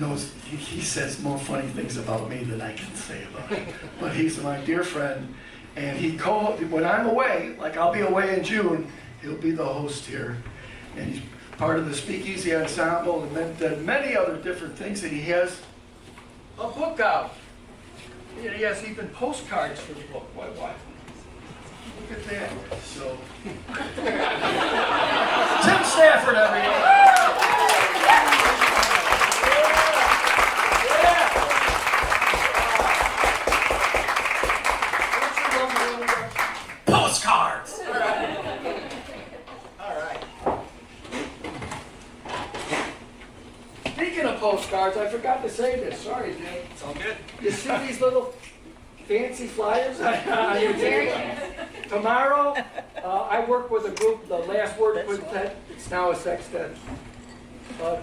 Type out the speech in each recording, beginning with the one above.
knows, he says more funny things about me than I can say about him. But he's my dear friend, and when I'm away, like I'll be away in June, he'll be the host here. And he's part of the Speakeasy Ensemble and then many other different things, and he has a book out. He has even postcards for the book. Why? Look at that. So, Tim Stafford, everyone. Postcards. All right. Speaking of postcards, I forgot to say this. Sorry, Jay. It's all good. You see these little fancy flyers on your table? Tomorrow, I work with a group, the Last Word Quintet. It's now a sextet.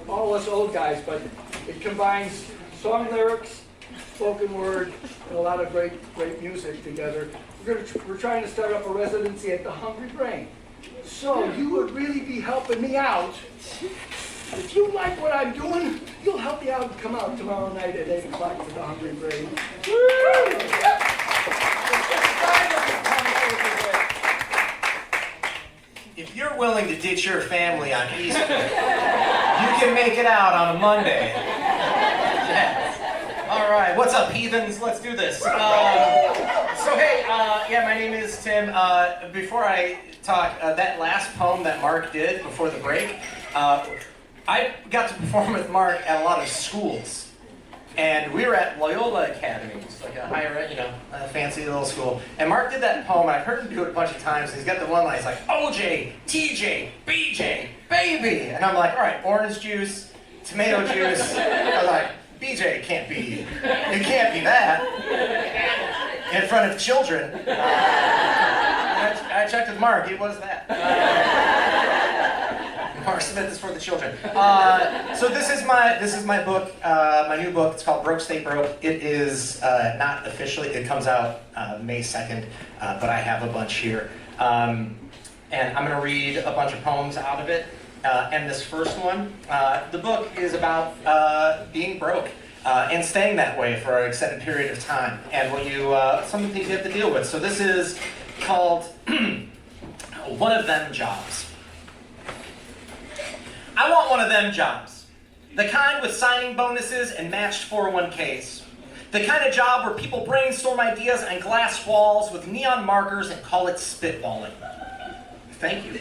All us old guys, but it combines song lyrics, spoken word, and a lot of great music together. We're trying to start up a residency at the Hungry Brain. So you would really be helping me out. If you like what I'm doing, you'll help me out and come out tomorrow night at 8 o'clock to the Hungry Brain. If you're willing to ditch your family on Easter, you can make it out on a Monday. Yeah. All right, what's up, heathens? Let's do this. My name is Tim. Before I talk, that last poem that Mark did before the break, I got to perform with Mark at a lot of schools. And we were at Loyola Academy, which is like a higher ed, a fancy little school. And Mark did that poem, and I've heard him do it a bunch of times. And he's got the one line, he's like, OJ, TJ, BJ, baby. And I'm like, all right, orange juice, tomato juice. I was like, BJ can't be that. In front of children. I checked with Mark, it was that. Mark Smith is for the children. So this is my book, my new book. It's called Broke Stay Broke. It is not officially, it comes out May 2nd, but I have a bunch here. And I'm gonna read a bunch of poems out of it. And this first one, the book is about being broke. And staying that way for an extended period of time, and some of the things you have to deal with. So this is called One of Them Jobs. I want one of them jobs. The kind with signing bonuses and matched 401ks. The kind of job where people brainstorm ideas on glass walls with neon markers and call it spitballing. Thank you.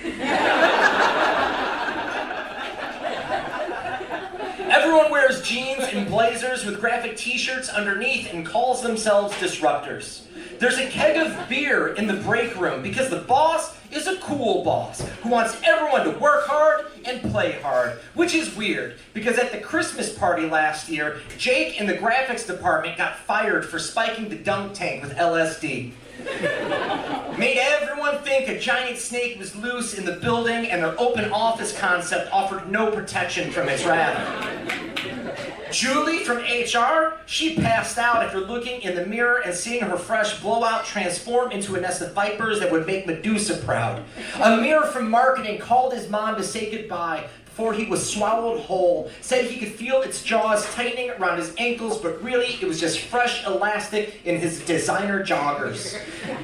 Everyone wears jeans and blazers with graphic t-shirts underneath and calls themselves disruptors. There's a keg of beer in the break room because the boss is a cool boss who wants everyone to work hard and play hard, which is weird because at the Christmas party last year, Jake in the graphics department got fired for spiking the dunk tank with LSD. Made everyone think a giant snake was loose in the building, and their open office concept offered no protection from its wrath. Julie from HR, she passed out after looking in the mirror and seeing her fresh blowout transform into a nest of vipers that would make Medusa proud. Amir from marketing called his mom to say goodbye before he was swallowed whole, said he could feel its jaws tightening around his ankles, but really it was just fresh elastic in his designer joggers.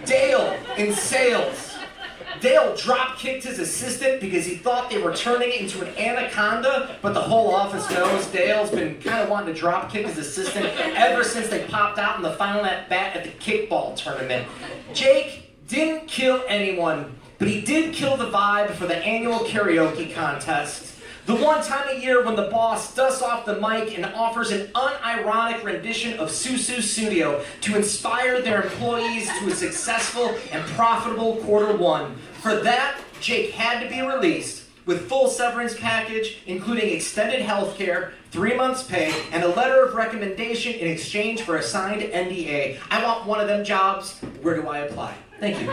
Dale in sales. Dale drop-kicked his assistant because he thought they were turning it into an anaconda, but the whole office knows Dale's been kind of wanting to drop-kick his assistant ever since they popped out in the final at-bat at the kickball tournament. Jake didn't kill anyone, but he did kill the vibe for the annual karaoke contest. The one time a year when the boss dusts off the mic and offers an unironic rendition of Susu Studio to inspire their employees to a successful and profitable Q1. For that, Jake had to be released with full severance package, including extended health care, 3 months pay, and a letter of recommendation in exchange for a signed NDA. I want one of them jobs. Where do I apply? Thank you.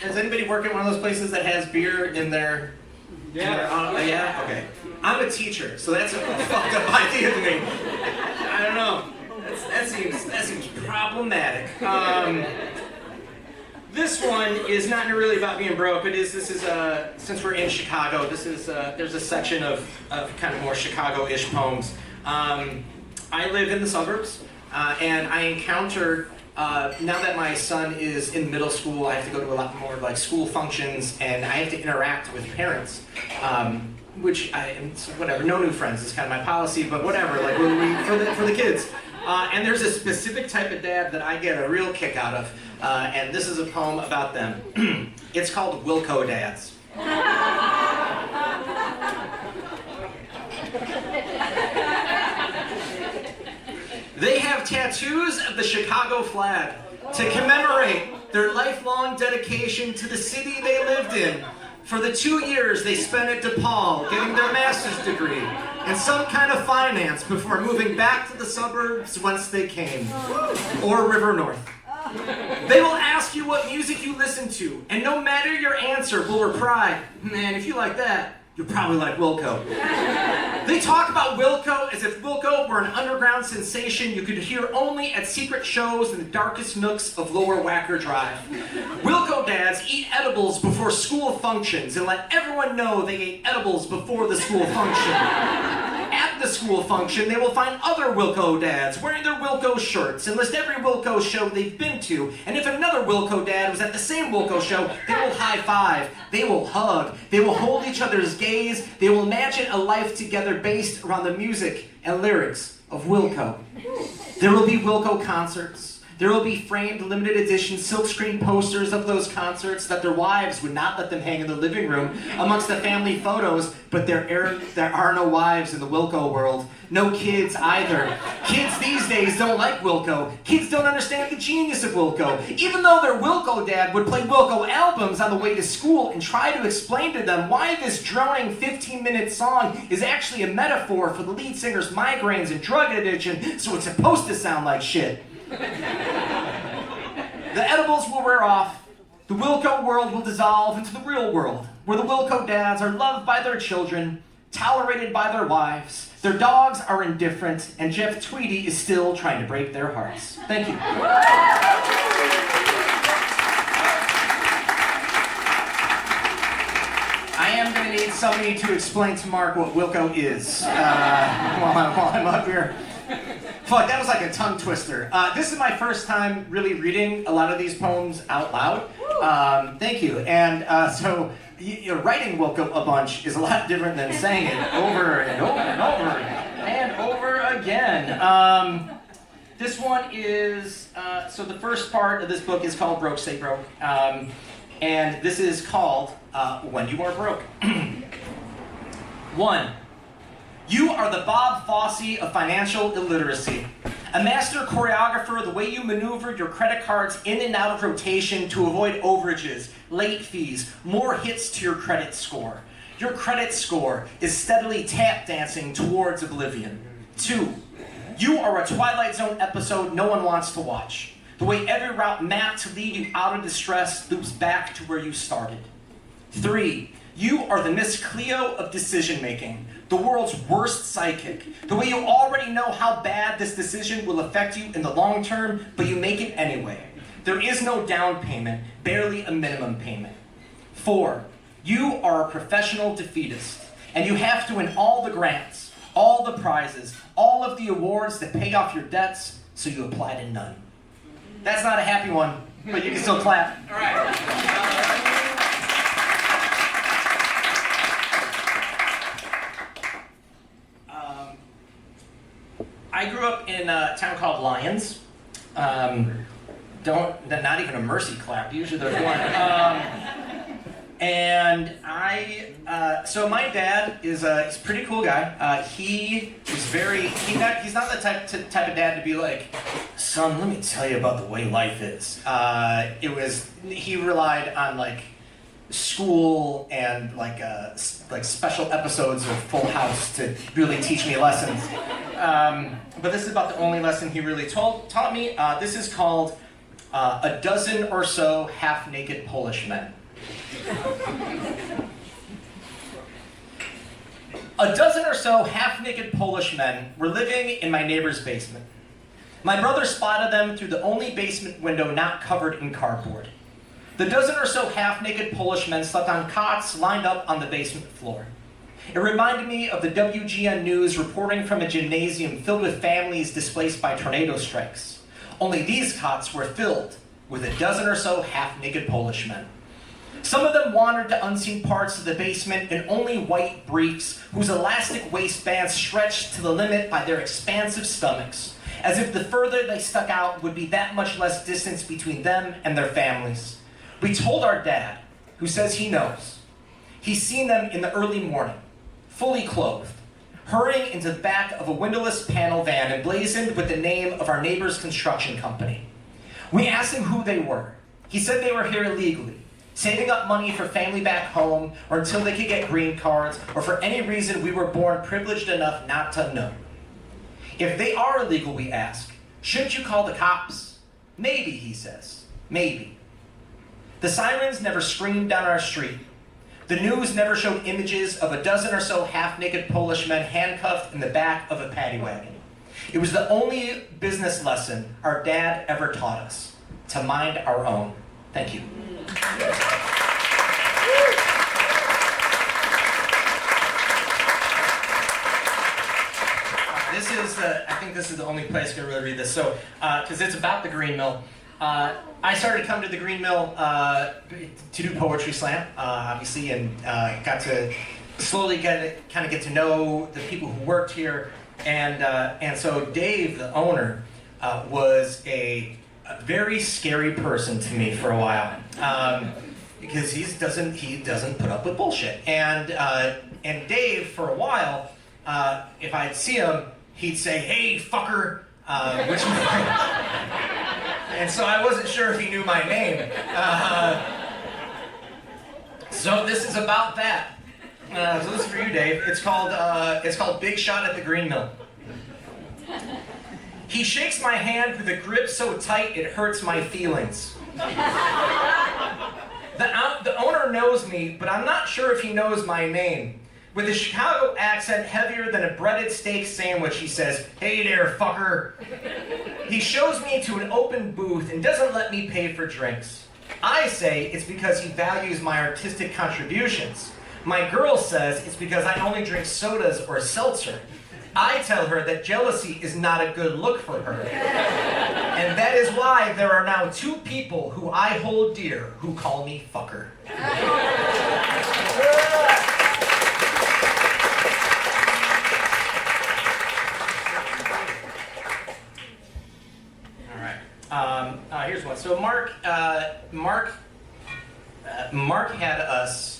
Does anybody work at one of those places that has beer in their... Yeah? Okay. I'm a teacher, so that's a fucked up idea to me. I don't know. That seems problematic. This one is not really about being broke, but this is since we're in Chicago, this is there's a section of kind of more Chicago-ish poems. I live in the suburbs, and I encounter now that my son is in middle school, I have to go to a lot more like school functions, and I have to interact with parents. Which whatever, no new friends is kind of my policy, but whatever, like for the kids. And there's a specific type of dad that I get a real kick out of, and this is a poem about them. It's called Wilco Dads. They have tattoos of the Chicago flag to commemorate their lifelong dedication to the city they lived in. For the 2 years they spent at DePaul getting their master's degree in some kind of finance before moving back to the suburbs whence they came, or River North. They will ask you what music you listen to, and no matter your answer will reply, man, if you like that, you'll probably like Wilco. They talk about Wilco as if Wilco were an underground sensation you could hear only at secret shows in the darkest nooks of Lower Wacker Drive. Wilco dads eat edibles before school functions and let everyone know they ate edibles before the school function. At the school function, they will find other Wilco dads wearing their Wilco shirts and list every Wilco show they've been to. And if another Wilco dad was at the same Wilco show, they will high five, they will hug, they will hold each other's gaze, they will imagine a life together based around the music and lyrics of Wilco. There will be Wilco concerts. There will be framed limited edition silkscreen posters of those concerts that their wives would not let them hang in the living room amongst the family photos, but there are no wives in the Wilco world. No kids either. Kids these days don't like Wilco. Kids don't understand the genius of Wilco. Even though their Wilco dad would play Wilco albums on the way to school and try to explain to them why this droning 15-minute song is actually a metaphor for the lead singer's migraines and drug addiction, so it's supposed to sound like shit. The edibles will wear off. The Wilco world will dissolve into the real world, where the Wilco dads are loved by their children, tolerated by their wives, their dogs are indifferent, and Jeff Tweedy is still trying to break their hearts. Thank you. I am going to need somebody to explain to Mark what Wilco is while I'm up here. Fuck, that was like a tongue twister. This is my first time really reading a lot of these poems out loud. Thank you. And so writing Wilco a bunch is a lot different than saying it over and over and over and over again. This one is, so the first part of this book is called Broke, Stay Broke. And this is called When You Are Broke. 1. You are the Bob Fosse of financial illiteracy. A master choreographer, the way you maneuver your credit cards in and out of rotation to avoid overages, late fees, more hits to your credit score. Your credit score is steadily tap dancing towards oblivion. 2. You are a Twilight Zone episode no one wants to watch. The way every route mapped to lead you out of distress loops back to where you started. 3. You are the Miss Cleo of decision making. The world's worst psychic. The way you already know how bad this decision will affect you in the long term, but you make it anyway. There is no down payment, barely a minimum payment. 4, you are a professional defeatist, and you have to win all the grants, all the prizes, all of the awards that pay off your debts, so you apply to none. That's not a happy one, but you can still clap. All right. I grew up in a town called Lyons. Not even a mercy clap, usually there's one. And so my dad is he's a pretty cool guy. He's not the type of dad to be like, son, let me tell you about the way life is. He relied on like school and like special episodes of Full House to really teach me lessons. But this is about the only lesson he really taught me. This is called A Dozen or So Half-Naked Polish Men. A dozen or so half-naked Polish men were living in my neighbor's basement. My brother spotted them through the only basement window not covered in cardboard. The dozen or so half-naked Polish men slept on cots lined up on the basement floor. It reminded me of the WGN News reporting from a gymnasium filled with families displaced by tornado strikes. Only these cots were filled with a dozen or so half-naked Polish men. Some of them wandered to unseen parts of the basement in only white briefs whose elastic waistbands stretched to the limit by their expansive stomachs, as if the further they stuck out would be that much less distance between them and their families. We told our dad, who says he knows. He's seen them in the early morning, fully clothed, hurrying into the back of a windowless panel van emblazoned with the name of our neighbor's construction company. We asked him who they were. He said they were here illegally, saving up money for family back home, or until they could get green cards, or for any reason we were born privileged enough not to know. If they are illegal, we ask, shouldn't you call the cops? Maybe, he says, maybe. The sirens never screamed down our street. The news never showed images of a dozen or so half-naked Polish men handcuffed in the back of a paddy wagon. It was the only business lesson our dad ever taught us, to mind our own. Thank you. This is, I think this is the only place I can really read this. So, because it's about the Green Mill. I started to come to the Green Mill to do Poetry Slam, obviously, and got to slowly get to know the people who worked here. And so Dave, the owner, was a very scary person to me for a while, because he doesn't put up with bullshit. And Dave, for a while, if I'd see him, he'd say, "Hey, fucker," which and so I wasn't sure if he knew my name. So this is about that. So this is for you, Dave. It's called Big Shot at the Green Mill. He shakes my hand with a grip so tight it hurts my feelings. The owner knows me, but I'm not sure if he knows my name. With a Chicago accent heavier than a breaded steak sandwich, he says, "Hey there, fucker." He shows me to an open booth and doesn't let me pay for drinks. I say it's because he values my artistic contributions. My girl says it's because I only drink sodas or seltzer. I tell her that jealousy is not a good look for her. And that is why there are now two people who I hold dear who call me fucker. Here's one. So Mark had us.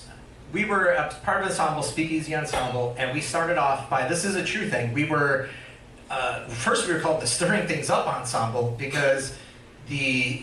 We were part of the ensemble, Speakeasy Ensemble, and we started off by, this is a true thing. We were first we were called the Stirring Things Up Ensemble because the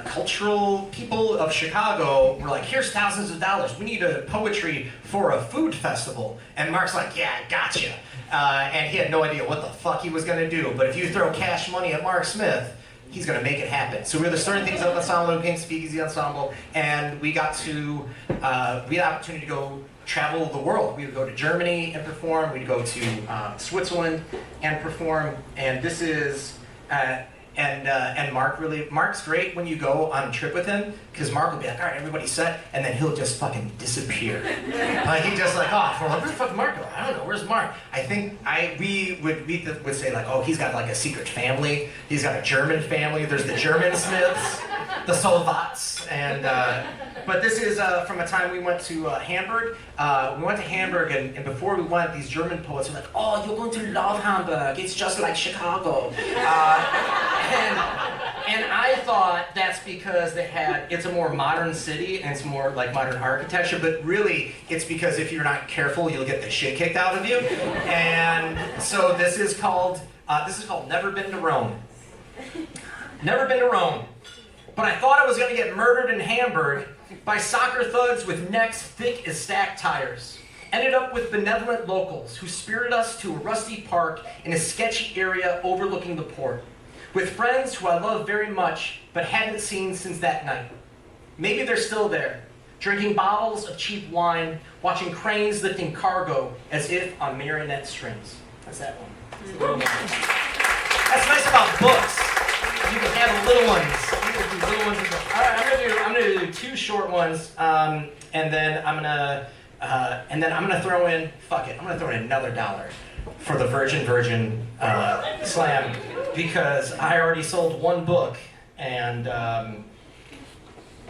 cultural people of Chicago were like, "Here's thousands of dollars. We need a poetry for a food festival." And Mark's like, "Yeah, gotcha." And he had no idea what the fuck he was gonna do. But if you throw cash money at Mark Smith, he's going to make it happen. So we were the Stirring Things Up Ensemble, became Speakeasy Ensemble, and we got to, we had the opportunity to go travel the world. We would go to Germany and perform, we'd go to Switzerland and perform, and this is, and Mark's great when you go on a trip with him, because Mark will be like, "All right, everybody's set," and then he'll just fucking disappear. He just like, "Oh, where's the fuck Mark go? I don't know, where's Mark?" I think we would say like, "Oh, he's got like a secret family. He's got a German family. There's the German Smiths, the Solvats," and but this is from a time we went to Hamburg. We went to Hamburg, and before we went, these German poets were like, "Oh, you're going to love Hamburg. It's just like Chicago." And I thought that's because it's a more modern city and it's more like modern architecture, but really it's because if you're not careful, you'll get the shit kicked out of you. And so this is called Never Been to Rome. Never been to Rome. But I thought I was gonna get murdered in Hamburg by soccer thugs with necks thick as stacked tires. Ended up with benevolent locals who spirited us to a rusty park in a sketchy area overlooking the port. With friends who I love very much, but hadn't seen since that night. Maybe they're still there, drinking bottles of cheap wine, watching cranes lifting cargo as if on marionette strings. That's that one. That's nice about books. You can have the little ones. All right, I'm gonna do two short ones, and then I'm gonna throw in, fuck it, I'm gonna throw in another $1 for the Virgin Slam, because I already sold one book, and I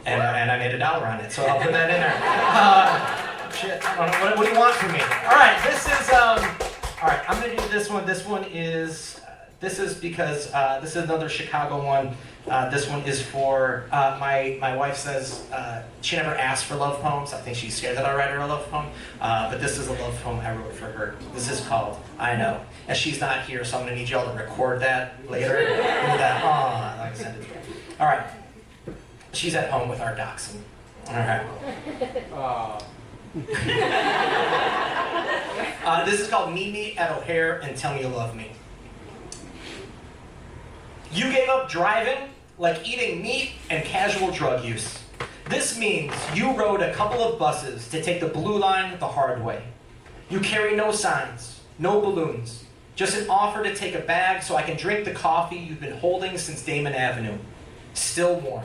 made $1 on it, so I'll put that in there. Shit, I don't know, what do you want from me? All right, this is, all right, I'm gonna do this one. This one is, this is because, this is another Chicago one. This one is for, my wife says she never asked for love poems. I think she's scared that I write her a love poem. But this is a love poem I wrote for her. This is called I Know. And she's not here, so I'm going to need y'all to record that later. I'd like to send it to her. All right. She's at home with our dachshund. All right. This is called Meet Me at O'Hare and Tell Me You Love Me. You gave up driving like eating meat and casual drug use. This means you rode a couple of buses to take the blue line the hard way. You carry no signs, no balloons, just an offer to take a bag so I can drink the coffee you've been holding since Damon Avenue. Still warm.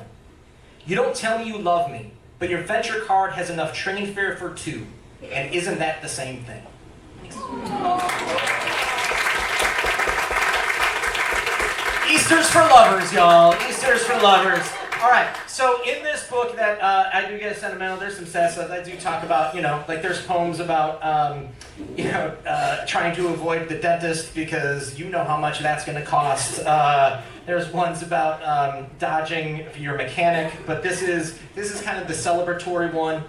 You don't tell me you love me, but your venture card has enough train fare for two. And isn't that the same thing? Easter's for lovers, y'all. Easter's for lovers. All right, so in this book that I do get sentimental, there's some sad stuff. I do talk about, like there's poems about, trying to avoid the dentist because you know how much that's going to cost. There's ones about dodging your mechanic, but this is kind of the celebratory one.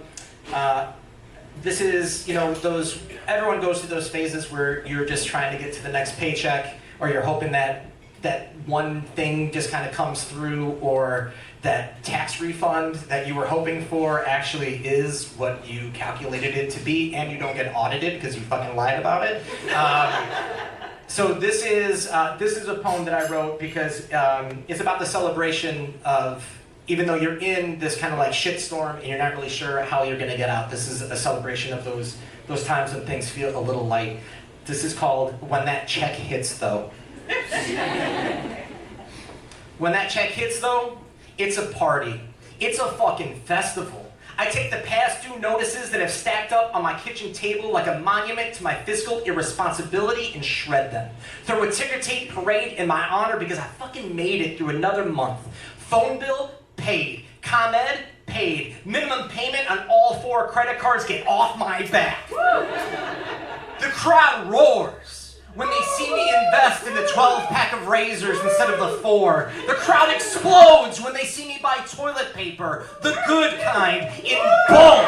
This is, everyone goes through those phases where you're just trying to get to the next paycheck, or you're hoping that one thing just kind of comes through, or that tax refund that you were hoping for actually is what you calculated it to be, and you don't get audited because you fucking lied about it. So this is a poem that I wrote because it's about the celebration of, even though you're in this kind of like shitstorm and you're not really sure how you're gonna get out, this is a celebration of those times when things feel a little light. This is called When That Check Hits Though. When that check hits though, it's a party. It's a fucking festival. I take the past due notices that have stacked up on my kitchen table like a monument to my fiscal irresponsibility and shred them. Throw a ticker tape parade in my honor because I fucking made it through another month. Phone bill, paid. ComEd, paid. Minimum payment on all 4 credit cards, get off my back. The crowd roars when they see me invest in the 12-pack of razors instead of the 4. The crowd explodes when they see me buy toilet paper, the good kind, in bulk.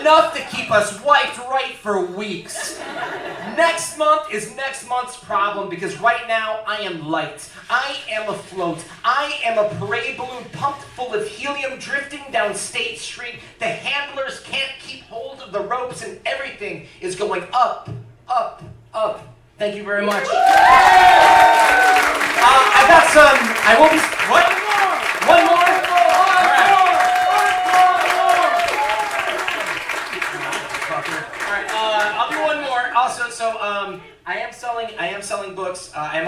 Enough to keep us wiped right for weeks. Next month is next month's problem because right now I am light. I am afloat. I am a parade balloon pumped full of helium drifting down State Street. The handlers can't keep hold of the ropes and everything is going up. Up, up. Thank you very much. I got some, I will be, what? One more? All right, I'll do one more. Also, so I am selling books. I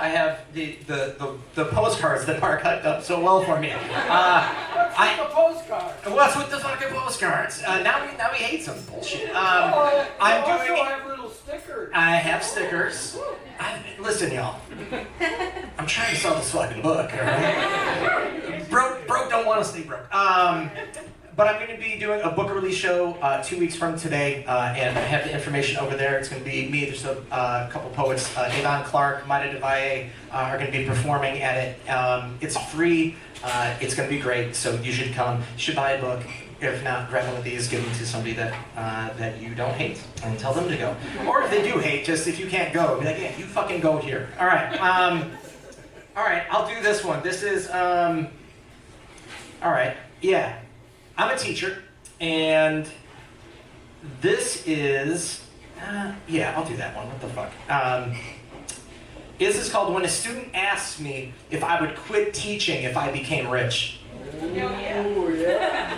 have the postcards that Mark hyped up so well for me. The postcard. What's with the fucking postcards? Now we hate some bullshit. I'm doing also have little stickers. I have stickers. Listen, y'all. I'm trying to sell this fucking book, all right? Broke don't want to stay broke. But I'm going to be doing a book release show 2 weeks from today, and I have the information over there. It's going to be me, there's a couple poets, Yvonne Clark, Maida Devalle, are going to be performing at it. It's free, it's going to be great, so you should come. You should buy a book. If not, grab one of these, give them to somebody that you don't hate, and tell them to go. Or if they do hate, just if you can't go, be like, yeah, you fucking go here. All right, I'll do this one. This is, all right, yeah. I'm a teacher, and this is, yeah, I'll do that one. What the fuck? This is called When a Student Asks Me If I Would Quit Teaching If I Became Rich. Ooh, yeah.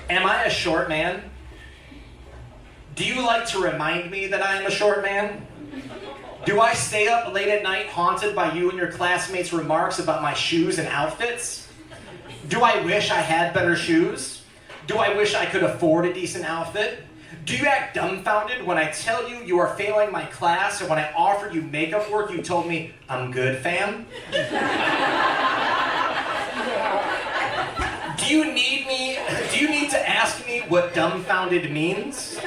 Am I a short man? Do you like to remind me that I am a short man? Do I stay up late at night haunted by you and your classmates' remarks about my shoes and outfits? Do I wish I had better shoes? Do I wish I could afford a decent outfit? Do you act dumbfounded when I tell you you are failing my class, or when I offered you makeup work you told me, I'm good, fam? Do you need to ask me what dumbfounded means?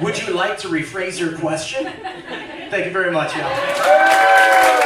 Would you like to rephrase your question? Thank you very much, y'all.